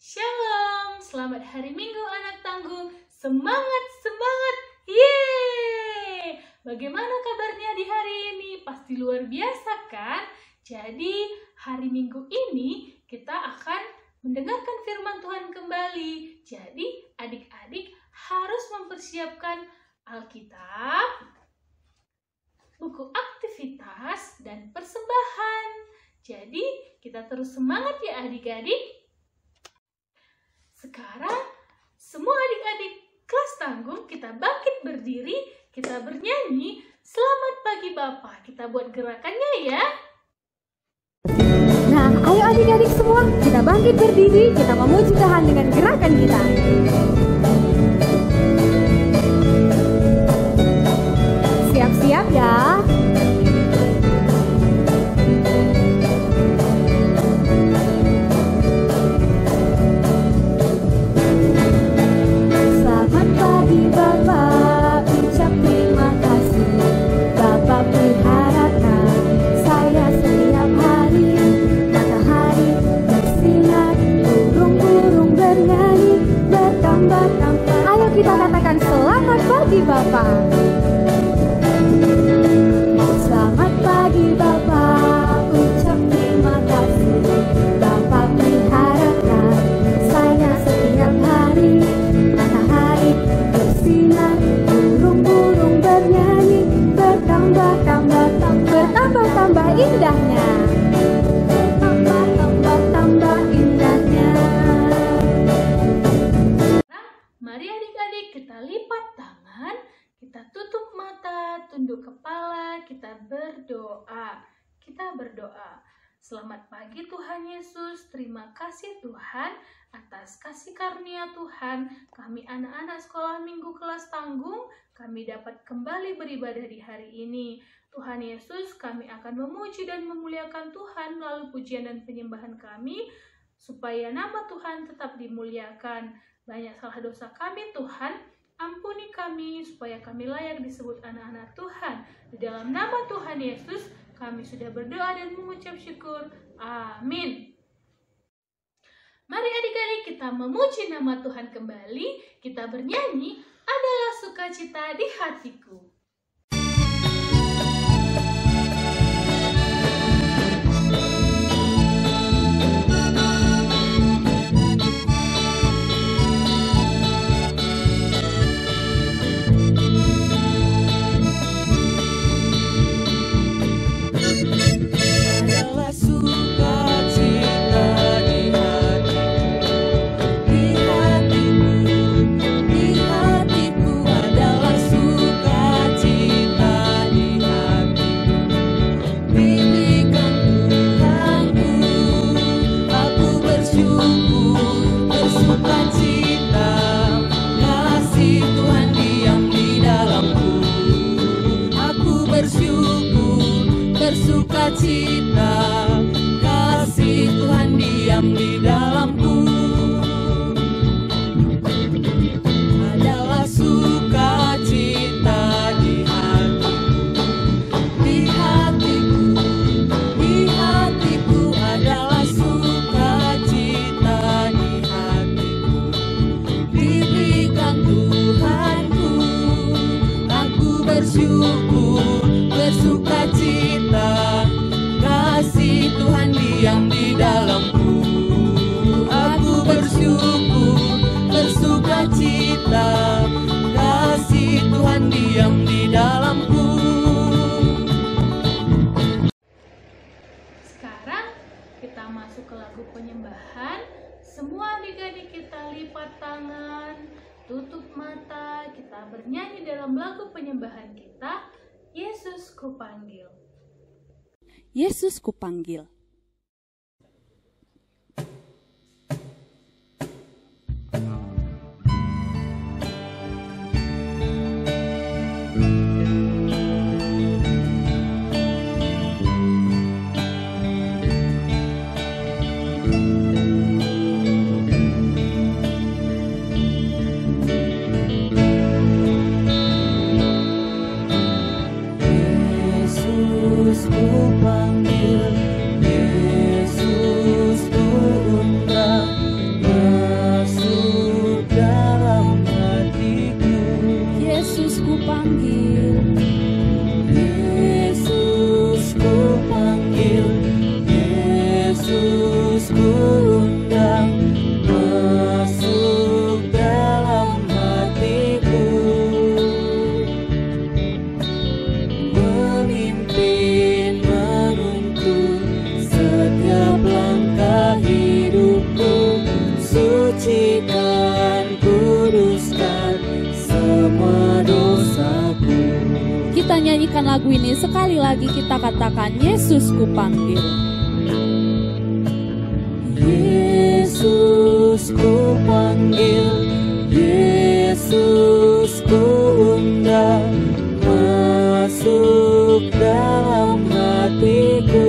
Shalom, selamat hari Minggu anak tangguh. Semangat, semangat, yeay! Bagaimana kabarnya di hari ini? Pasti luar biasa kan? Jadi hari Minggu ini kita akan mendengarkan firman Tuhan kembali. Jadi adik-adik harus mempersiapkan Alkitab, buku aktivitas, dan persembahan. Jadi kita terus semangat ya adik-adik. Sekarang semua adik-adik kelas tanggung kita bangkit berdiri, kita bernyanyi Selamat Pagi Bapa. Kita buat gerakannya ya. Nah, ayo adik-adik semua, kita bangkit berdiri, kita memuji Tuhan dengan gerakan kita. Siap-siap ya. Selamat pagi Bapak, ucap terima kasih. Bapak peliharakan saya setiap hari. Matahari bersinar, burung-burung bernyanyi, bertambah-tambah. Ayo kita katakan selamat pagi Bapak. Selamat pagi Bapak, ucap terima kasih. Bapak peliharakan saya setiap hari. Matahari bersinar, burung-burung bernyanyi, bertambah-tambah indahnya. Bertambah indahnya. Nah, mari adik-adik kita lipat tangan, kita tutup mata, tunduk kepala, kita berdoa. Kita berdoa. Selamat pagi Tuhan Yesus, terima kasih Tuhan atas kasih karunia Tuhan. Kami anak-anak sekolah minggu kelas tanggung, kami dapat kembali beribadah di hari ini. Tuhan Yesus, kami akan memuji dan memuliakan Tuhan melalui pujian dan penyembahan kami, supaya nama Tuhan tetap dimuliakan. Banyak salah dosa kami Tuhan, ampuni kami supaya kami layak disebut anak-anak Tuhan. Di dalam nama Tuhan Yesus, kami sudah berdoa dan mengucap syukur. Amin. Mari adik-adik kita memuji nama Tuhan kembali. Kita bernyanyi, adalah sukacita di hatiku. Bersukacita, kasih Tuhan diam di dalamku. Adalah sukacita di hatiku, di hatiku adalah sukacita di hatiku. Diberikan Tuhanku, aku bersyukur, bersukacita, kasih Tuhan diam di dalamku. Aku bersyukur, bersukacita, kasih Tuhan diam di dalamku. Sekarang kita masuk ke lagu penyembahan. Semua adik-adik kita lipat tangan, tutup mata, kita bernyanyi dalam lagu penyembahan kita, Yesus kupanggil. Yesus kupanggil. Yesus kupanggil, Yesus turun mendengarkan lagu ini, sekali lagi kita katakan, Yesus ku panggil. Yesus ku panggil, Yesus ku undang, masuk dalam hatiku.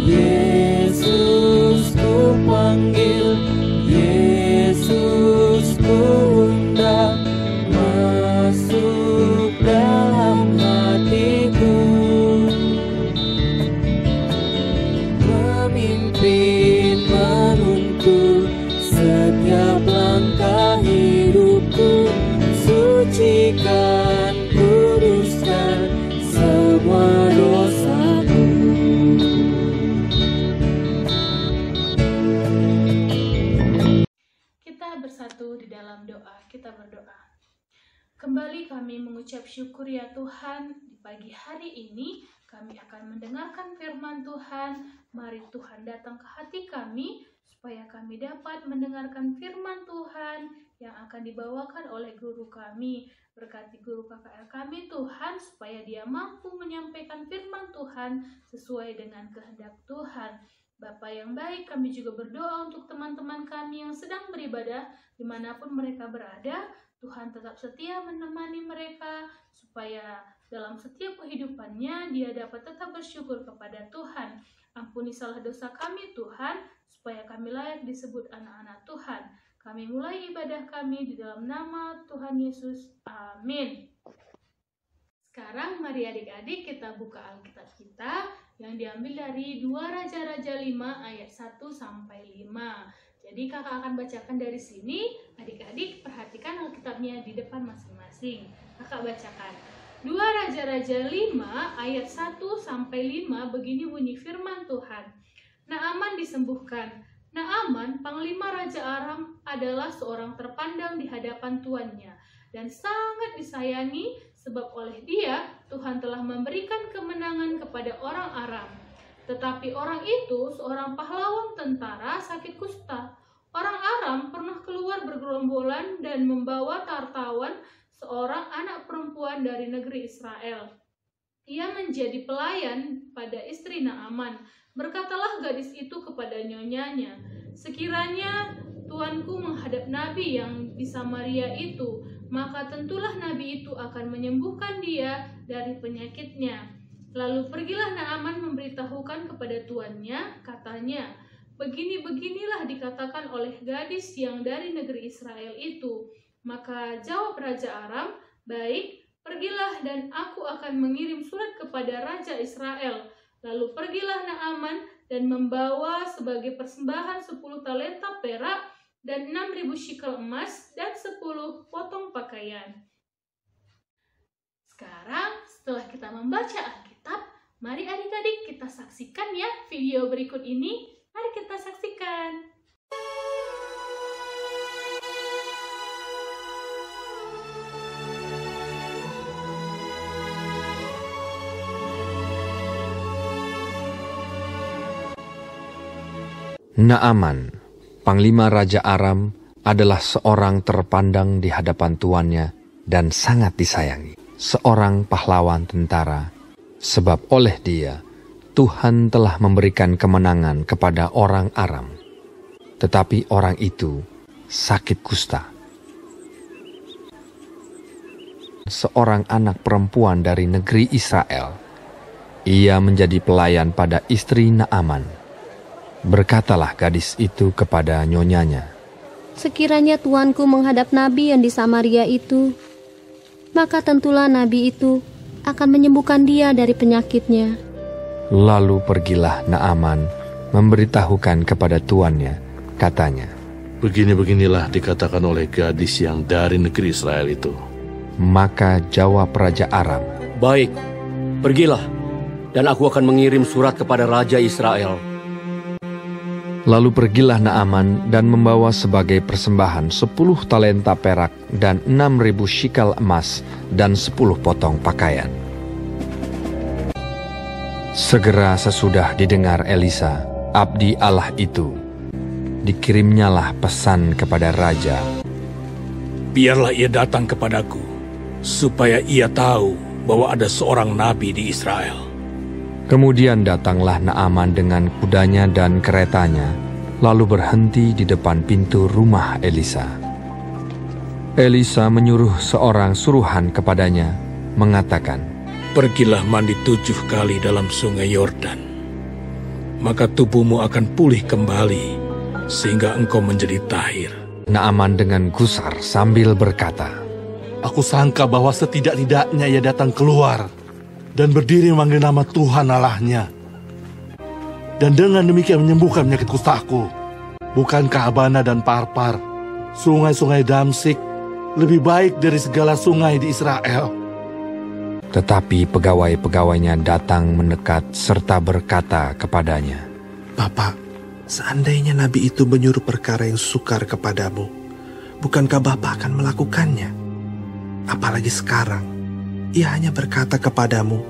Yesus ku panggil, Yesus ku undang, masuk dalam hatiku. Memimpin, menuntun setiap langkah hidupku, sucikan, kuduskan semua dosaku. Kita bersatu di dalam doa, kita berdoa. Kembali kami mengucap syukur ya Tuhan, di pagi hari ini kami akan mendengarkan firman Tuhan. Mari Tuhan datang ke hati kami, supaya kami dapat mendengarkan firman Tuhan yang akan dibawakan oleh guru kami. Berkati guru KKR kami Tuhan, supaya dia mampu menyampaikan firman Tuhan sesuai dengan kehendak Tuhan. Bapa yang baik, kami juga berdoa untuk teman-teman kami yang sedang beribadah dimanapun mereka berada. Tuhan tetap setia menemani mereka, supaya dalam setiap kehidupannya dia dapat tetap bersyukur kepada Tuhan. Ampuni salah dosa kami Tuhan, supaya kami layak disebut anak-anak Tuhan. Kami mulai ibadah kami di dalam nama Tuhan Yesus. Amin. Sekarang mari adik-adik kita buka Alkitab kita yang diambil dari 2 Raja-Raja 5 ayat 1-5. Jadi kakak akan bacakan dari sini, adik-adik perhatikan Alkitabnya di depan masing-masing. Kakak bacakan. 2 Raja-Raja 5 ayat 1-5 begini bunyi firman Tuhan. Naaman disembuhkan. Naaman, panglima Raja Aram, adalah seorang terpandang di hadapan tuannya dan sangat disayangi, sebab oleh dia Tuhan telah memberikan kemenangan kepada orang Aram. Tetapi orang itu seorang pahlawan tentara sakit kusta. Orang Aram pernah keluar bergerombolan dan membawa tartawan, seorang anak perempuan dari negeri Israel. Ia menjadi pelayan pada istri Naaman. Berkatalah gadis itu kepada nyonyanya, sekiranya tuanku menghadap nabi yang di Samaria itu, maka tentulah nabi itu akan menyembuhkan dia dari penyakitnya. Lalu pergilah Naaman memberitahukan kepada tuannya, katanya, begini-beginilah dikatakan oleh gadis yang dari negeri Israel itu. Maka jawab Raja Aram, baik, pergilah dan aku akan mengirim surat kepada Raja Israel. Lalu pergilah Naaman dan membawa sebagai persembahan 10 talenta perak dan 6.000 shikel emas dan 10 potong pakaian. Sekarang setelah kita membaca Alkitab, mari adik-adik kita saksikan ya video berikut ini. Mari kita saksikan. Naaman, panglima Raja Aram, adalah seorang terpandang di hadapan tuannya dan sangat disayangi. Seorang pahlawan tentara, sebab oleh dia Tuhan telah memberikan kemenangan kepada orang Aram. Tetapi orang itu sakit kusta. Seorang anak perempuan dari negeri Israel. Ia menjadi pelayan pada istri Naaman. Berkatalah gadis itu kepada nyonyanya, sekiranya tuanku menghadap nabi yang di Samaria itu, maka tentulah nabi itu akan menyembuhkan dia dari penyakitnya. Lalu pergilah Naaman memberitahukan kepada tuannya, katanya, begini-beginilah dikatakan oleh gadis yang dari negeri Israel itu. Maka jawab Raja Aram, baik, pergilah, dan aku akan mengirim surat kepada Raja Israel. Lalu pergilah Naaman dan membawa sebagai persembahan 10 talenta perak dan 6.000 shikel emas dan 10 potong pakaian. Segera sesudah didengar Elisa, abdi Allah itu, dikirimnyalah pesan kepada raja, biarlah ia datang kepadaku. supaya ia tahu bahwa ada seorang nabi di Israel. Kemudian datanglah Naaman dengan kudanya dan keretanya, lalu berhenti di depan pintu rumah Elisa. Elisa menyuruh seorang suruhan kepadanya, mengatakan, "Pergilah mandi 7 kali dalam sungai Yordan, maka tubuhmu akan pulih kembali, sehingga engkau menjadi tahir." Naaman dengan gusar sambil berkata, Aku sangka bahwa setidak-tidaknya ia datang keluar dan berdiri memanggil nama Tuhan Allahnya. Dan dengan demikian menyembuhkan penyakit kustaku. Bukankah Abana dan Parpar, sungai-sungai Damsik, lebih baik dari segala sungai di Israel? Tetapi pegawai-pegawainya datang mendekat serta berkata kepadanya, Bapak, seandainya nabi itu menyuruh perkara yang sukar kepadamu, bukankah Bapak akan melakukannya? Apalagi sekarang, ia hanya berkata kepadamu,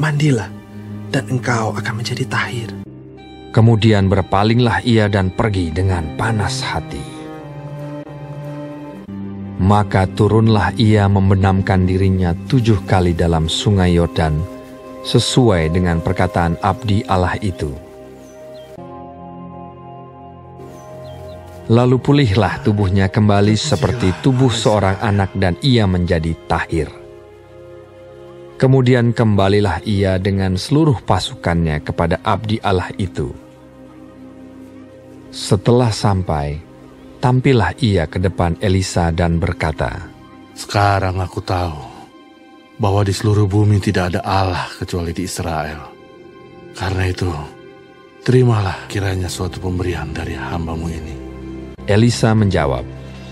mandilah, dan engkau akan menjadi tahir. Kemudian berpalinglah ia dan pergi dengan panas hati. Maka turunlah ia membenamkan dirinya 7 kali dalam sungai Yordan, sesuai dengan perkataan abdi Allah itu. Lalu pulihlah tubuhnya kembali seperti tubuh seorang anak dan ia menjadi tahir. Kemudian kembalilah ia dengan seluruh pasukannya kepada abdi Allah itu. Setelah sampai, tampillah ia ke depan Elisa dan berkata, Sekarang aku tahu bahwa di seluruh bumi tidak ada Allah kecuali di Israel. Karena itu, terimalah kiranya suatu pemberian dari hambamu ini. Elisa menjawab,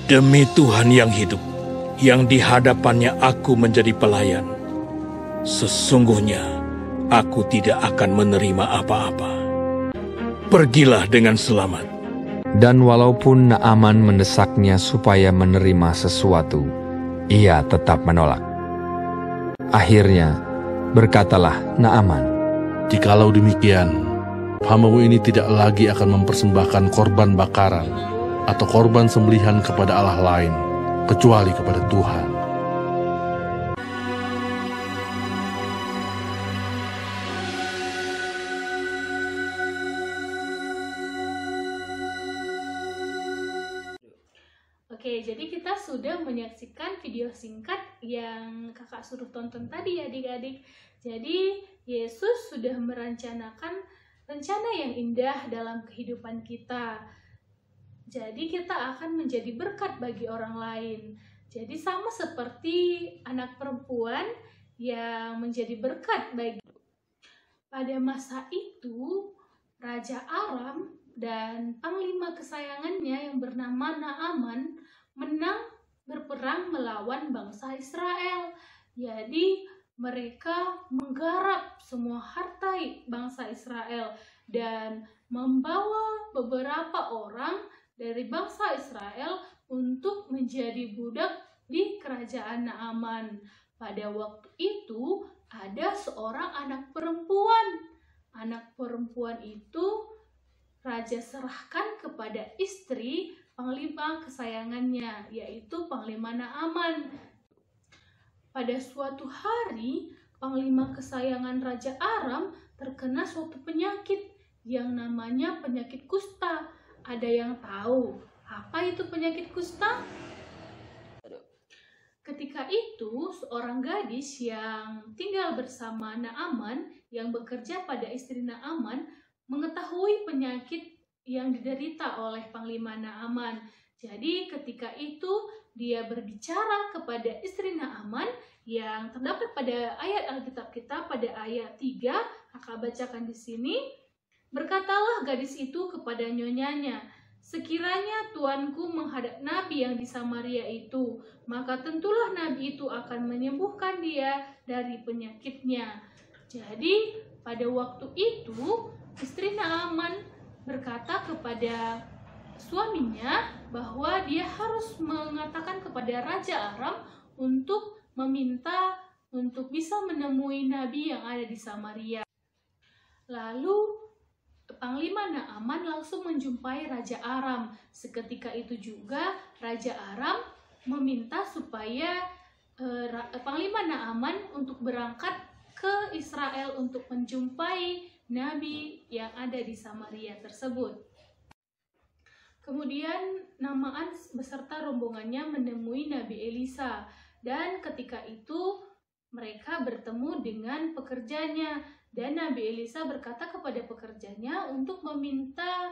"Demi Tuhan yang hidup, yang di hadapannya aku menjadi pelayan, sesungguhnya aku tidak akan menerima apa-apa. Pergilah dengan selamat." Dan walaupun Naaman mendesaknya supaya menerima sesuatu, ia tetap menolak. Akhirnya, berkatalah Naaman, Jikalau demikian, hambamu ini tidak lagi akan mempersembahkan korban bakaran atau korban sembelihan kepada Allah lain, kecuali kepada Tuhan. Oke, jadi kita sudah menyaksikan video singkat yang kakak suruh tonton tadi ya adik-adik. Jadi Yesus sudah merencanakan rencana yang indah dalam kehidupan kita. Jadi kita akan menjadi berkat bagi orang lain. Jadi sama seperti anak perempuan yang menjadi berkat bagi. Pada masa itu, Raja Aram dan panglima kesayangannya yang bernama Naaman menang berperang melawan bangsa Israel. Jadi mereka menggarap semua harta bangsa Israel dan membawa beberapa orang dari bangsa Israel untuk menjadi budak di kerajaan Naaman. Pada waktu itu ada seorang anak perempuan. Anak perempuan itu raja serahkan kepada istri panglima kesayangannya, yaitu panglima Naaman. Pada suatu hari, panglima kesayangan Raja Aram terkena suatu penyakit yang namanya penyakit kusta. Ada yang tahu apa itu penyakit kusta? Ketika itu, seorang gadis yang tinggal bersama Naaman, yang bekerja pada istri Naaman, mengetahui penyakit yang diderita oleh panglima Naaman. Jadi ketika itu dia berbicara kepada istri Naaman yang terdapat pada ayat Alkitab kita pada ayat 3, kakak bacakan di sini. Berkatalah gadis itu kepada nyonyanya, sekiranya tuanku menghadap nabi yang di Samaria itu, maka tentulah nabi itu akan menyembuhkan dia dari penyakitnya. Jadi pada waktu itu istri Naaman berkata kepada suaminya bahwa dia harus mengatakan kepada Raja Aram untuk meminta untuk bisa menemui nabi yang ada di Samaria. Lalu panglima Naaman langsung menjumpai Raja Aram. Seketika itu juga Raja Aram meminta supaya Panglima Naaman untuk berangkat ke Israel untuk menjumpai nabi yang ada di Samaria tersebut. Kemudian Naaman beserta rombongannya menemui Nabi Elisa, dan ketika itu mereka bertemu dengan pekerjanya, dan Nabi Elisa berkata kepada pekerjanya untuk meminta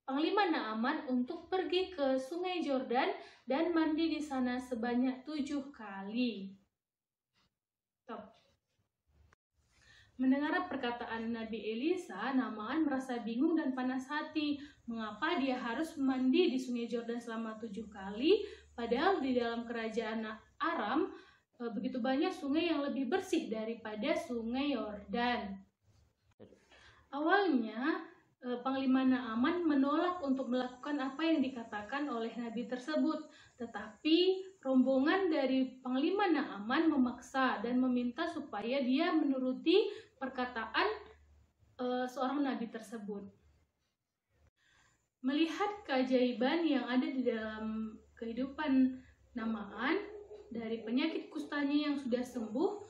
Panglima Naaman untuk pergi ke Sungai Yordan dan mandi di sana sebanyak 7 kali. Mendengar perkataan Nabi Elisa, Naaman merasa bingung dan panas hati. Mengapa dia harus mandi di Sungai Yordan selama 7 kali, padahal di dalam kerajaan Aram begitu banyak sungai yang lebih bersih daripada Sungai Yordan. Awalnya Panglima Naaman menolak untuk melakukan apa yang dikatakan oleh Nabi tersebut, tetapi rombongan dari Panglima Naaman memaksa dan meminta supaya dia menuruti perkataan seorang Nabi tersebut. Melihat keajaiban yang ada di dalam kehidupan Naaman dari penyakit kustanya yang sudah sembuh,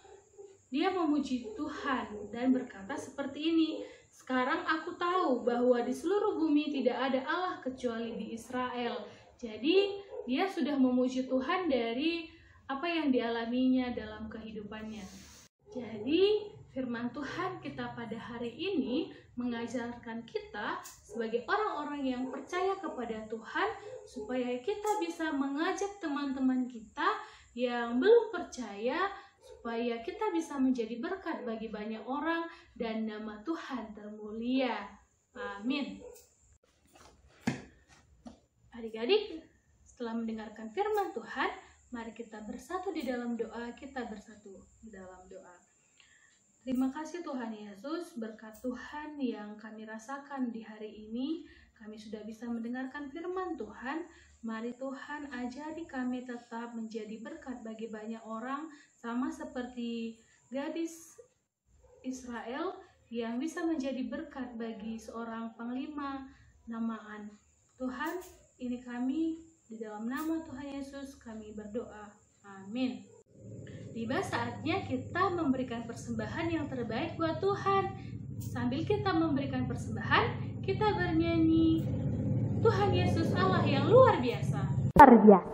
dia memuji Tuhan dan berkata seperti ini, "Sekarang aku tahu bahwa di seluruh bumi tidak ada Allah kecuali di Israel." Jadi dia sudah memuji Tuhan dari apa yang dialaminya dalam kehidupannya. Jadi firman Tuhan kita pada hari ini mengajarkan kita sebagai orang-orang yang percaya kepada Tuhan supaya kita bisa mengajak teman-teman kita yang belum percaya supaya kita bisa menjadi berkat bagi banyak orang dan nama Tuhan termulia. Amin. Adik-adik, setelah mendengarkan firman Tuhan, mari kita bersatu di dalam doa. Terima kasih Tuhan Yesus, berkat Tuhan yang kami rasakan di hari ini, kami sudah bisa mendengarkan firman Tuhan. Mari Tuhan ajari kami tetap menjadi berkat bagi banyak orang, sama seperti gadis Israel yang bisa menjadi berkat bagi seorang Panglima Naaman. Tuhan, ini kami di dalam nama Tuhan Yesus kami berdoa. Amin. Tiba saatnya kita memberikan persembahan yang terbaik buat Tuhan. Sambil kita memberikan persembahan, kita bernyanyi, Tuhan Yesus Allah yang luar biasa. Luar biasa.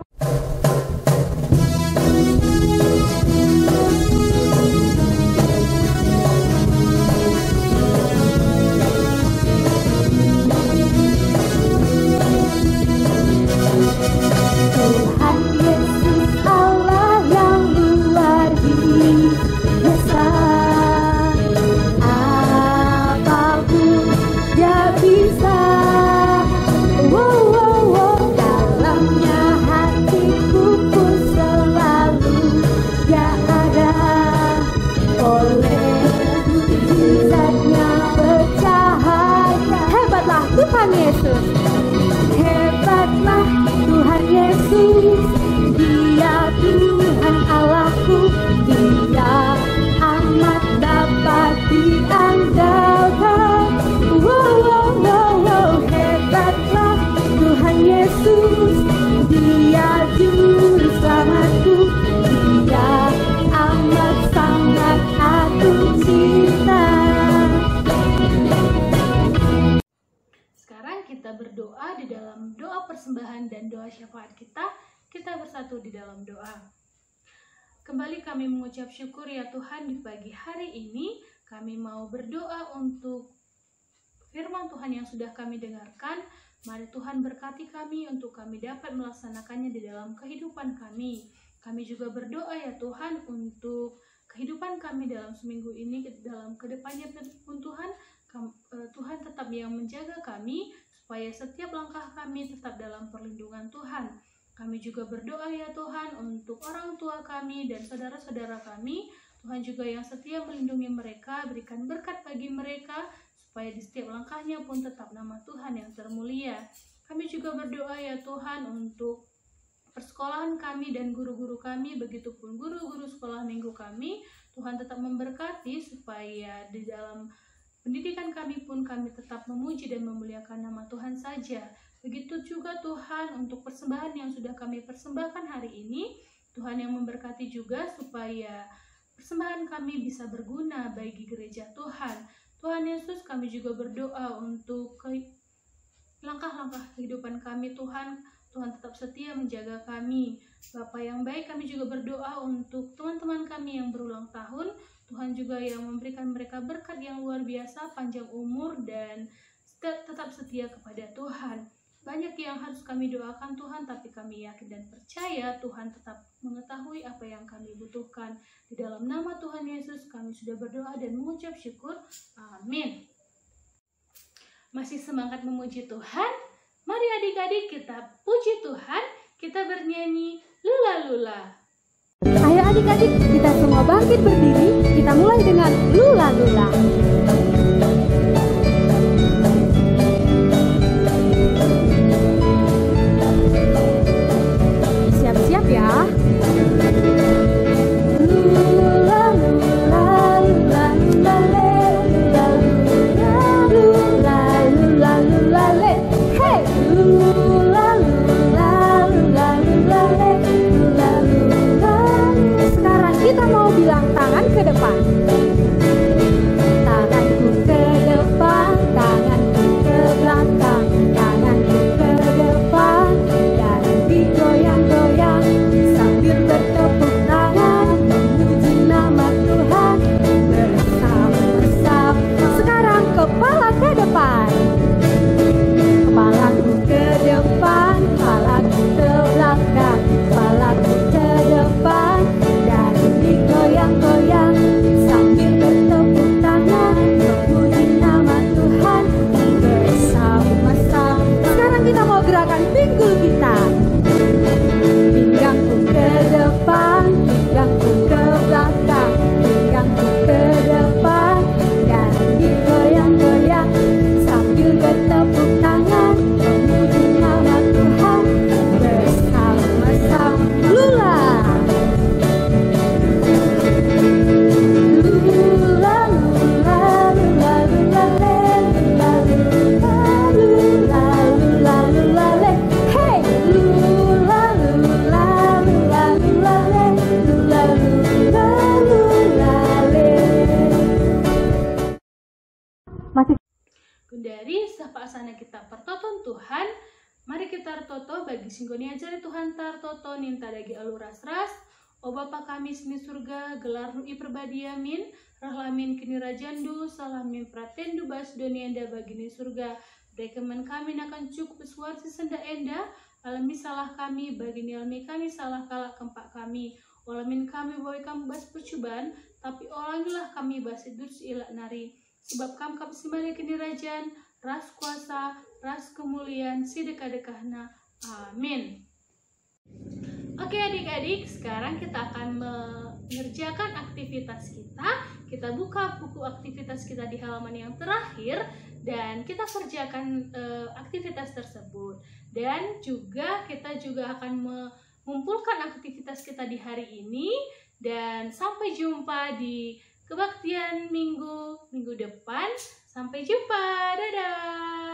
Tuhan Yesus, hebatlah Tuhan Yesus, Dia Tuhan Allahku, Dia amat dapat diandalkan. Hebatlah Tuhan Yesus, Dia juru selamatku, Dia amat sangat aku cinta. Kita berdoa di dalam doa persembahan dan doa syafaat kita bersatu di dalam doa. Kembali kami mengucap syukur ya Tuhan, di pagi hari ini kami mau berdoa untuk firman Tuhan yang sudah kami dengarkan. Mari Tuhan berkati kami untuk kami dapat melaksanakannya di dalam kehidupan kami. Kami juga berdoa ya Tuhan untuk kehidupan kami dalam seminggu ini, dalam kedepannya pun Tuhan tetap yang menjaga kami, supaya setiap langkah kami tetap dalam perlindungan Tuhan. Kami juga berdoa ya Tuhan untuk orang tua kami dan saudara-saudara kami. Tuhan juga yang setia melindungi mereka, berikan berkat bagi mereka, supaya di setiap langkahnya pun tetap nama Tuhan yang termulia. Kami juga berdoa ya Tuhan untuk persekolahan kami dan guru-guru kami, begitupun guru-guru sekolah minggu kami. Tuhan tetap memberkati supaya di dalam pendidikan kami pun kami tetap memuji dan memuliakan nama Tuhan saja. Begitu juga Tuhan untuk persembahan yang sudah kami persembahkan hari ini, Tuhan yang memberkati juga supaya persembahan kami bisa berguna bagi gereja Tuhan. Tuhan Yesus, kami juga berdoa untuk langkah-langkah kehidupan kami Tuhan. Tuhan tetap setia menjaga kami. Bapa yang baik, kami juga berdoa untuk teman-teman kami yang berulang tahun. Tuhan juga yang memberikan mereka berkat yang luar biasa, panjang umur, dan tetap setia kepada Tuhan. Banyak yang harus kami doakan Tuhan, tapi kami yakin dan percaya Tuhan tetap mengetahui apa yang kami butuhkan. Di dalam nama Tuhan Yesus kami sudah berdoa dan mengucap syukur. Amin. Masih semangat memuji Tuhan? Mari adik-adik kita puji Tuhan, kita bernyanyi lula-lula. Ayo adik-adik, kita semua bangkit berdiri, kita mulai dengan lula-lula. Siap-siap ya. Sekarang kita mau bilang tangan ke depan. Tanganku ke depan, tanganku ke belakang, tanganku ke depan, dan digoyang-goyang sambil bertepuk tangan memuji nama Tuhan bersama-sama. Sekarang kepala ke depan. Kepalaku ke depan, kepalaku ke belakang, kepalaku ke depan, dan digoyang-goyang sambil bertepuk tangan memuji nama Tuhan bersama-sama. Sekarang kita mau gerakan pinggul kita. Pinggangku ke depan, pinggangku ke belakang, pinggangku ke depan, dan digoyang-goyang sambil bertepuk tangan memuji nama Tuhan bersama-sama. Lula. Lula, lula, lula, lula, le, lula, lula, lula, lula, lula, le. Hey! Lula, lula, lula, lula, le, lula, lula, lula, le. Masih Dari sapa asana kita pertoton Tuhan, mari kita toto bagi singgoni ajari Tuhan tar toto ninta dagi aluras-ras. O Bapa kami sini surga, gelar nu i perbadiamin, rahlamin kini rajandu, salamin pratendu bas donienda bagini surga. Rekeman kami nakan cukup suarsi senda enda, alami salah kami, bagini alami kami salah kalak kempak kami. Olamin kami boy kami bas percobaan, tapi olangilah kami bas idur ilak nari. Sebab kam simali kini rajan, ras kuasa, ras kemuliaan, si dekah-dekahna. Amin. Oke adik-adik, sekarang kita akan mengerjakan aktivitas kita. Kita buka buku aktivitas kita di halaman yang terakhir dan kita kerjakan aktivitas tersebut. Dan juga kita juga akan mengumpulkan aktivitas kita di hari ini. Dan sampai jumpa di kebaktian minggu depan. Sampai jumpa, dadah.